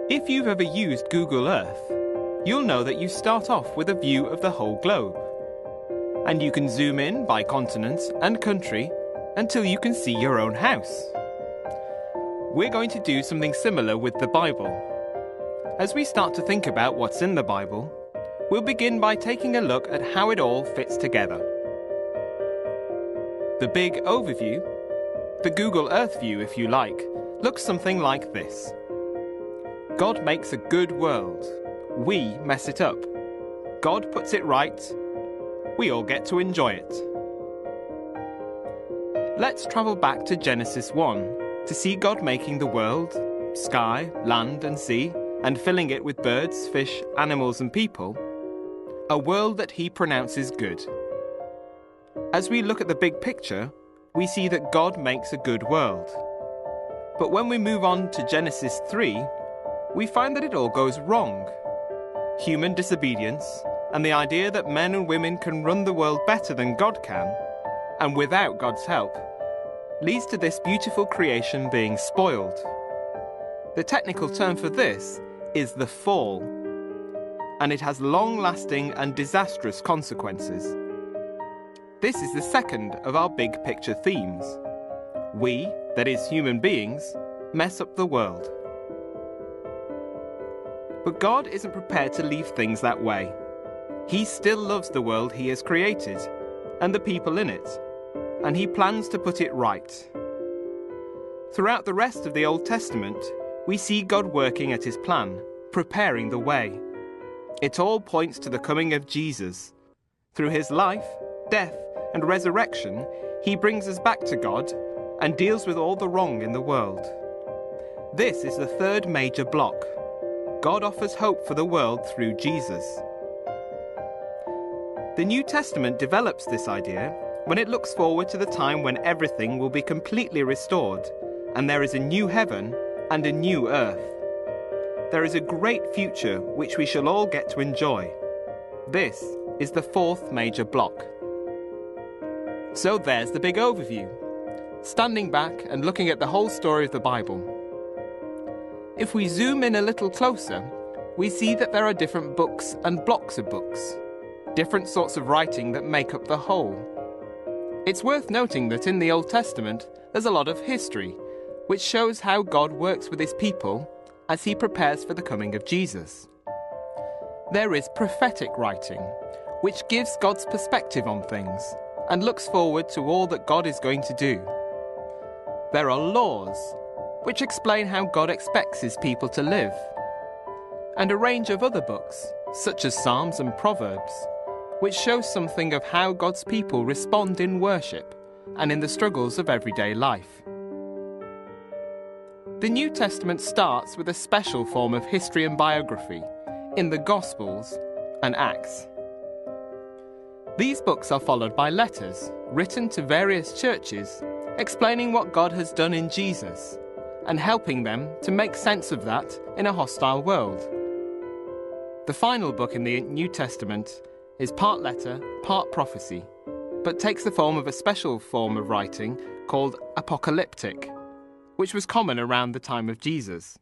If you've ever used Google Earth, you'll know that you start off with a view of the whole globe. And you can zoom in by continent and country until you can see your own house. We're going to do something similar with the Bible. As we start to think about what's in the Bible, we'll begin by taking a look at how it all fits together. The big overview, the Google Earth view if you like, looks something like this. God makes a good world. We mess it up. God puts it right. We all get to enjoy it. Let's travel back to Genesis 1 to see God making the world, sky, land and sea, and filling it with birds, fish, animals and people, a world that he pronounces good. As we look at the big picture, we see that God makes a good world. But when we move on to Genesis 3, we find that it all goes wrong. Human disobedience, and the idea that men and women can run the world better than God can, and without God's help, leads to this beautiful creation being spoiled. The technical term for this is the fall, and it has long-lasting and disastrous consequences. This is the second of our big picture themes. We, that is human beings, mess up the world. But God isn't prepared to leave things that way. He still loves the world he has created, and the people in it, and he plans to put it right. Throughout the rest of the Old Testament, we see God working at his plan, preparing the way. It all points to the coming of Jesus. Through his life, death, and resurrection, he brings us back to God and deals with all the wrong in the world. This is the third major block. God offers hope for the world through Jesus. The New Testament develops this idea when it looks forward to the time when everything will be completely restored, and there is a new heaven and a new earth. There is a great future which we shall all get to enjoy. This is the fourth major block. So there's the big overview, standing back and looking at the whole story of the Bible. If we zoom in a little closer, we see that there are different books and blocks of books, different sorts of writing that make up the whole. It's worth noting that in the Old Testament, there's a lot of history, which shows how God works with his people as he prepares for the coming of Jesus. There is prophetic writing, which gives God's perspective on things and looks forward to all that God is going to do. There are laws, which explain how God expects his people to live, and a range of other books, such as Psalms and Proverbs, which show something of how God's people respond in worship and in the struggles of everyday life. The New Testament starts with a special form of history and biography in the Gospels and Acts. These books are followed by letters written to various churches explaining what God has done in Jesus and helping them to make sense of that in a hostile world. The final book in the New Testament is part letter, part prophecy, but takes the form of a special form of writing called apocalyptic, which was common around the time of Jesus.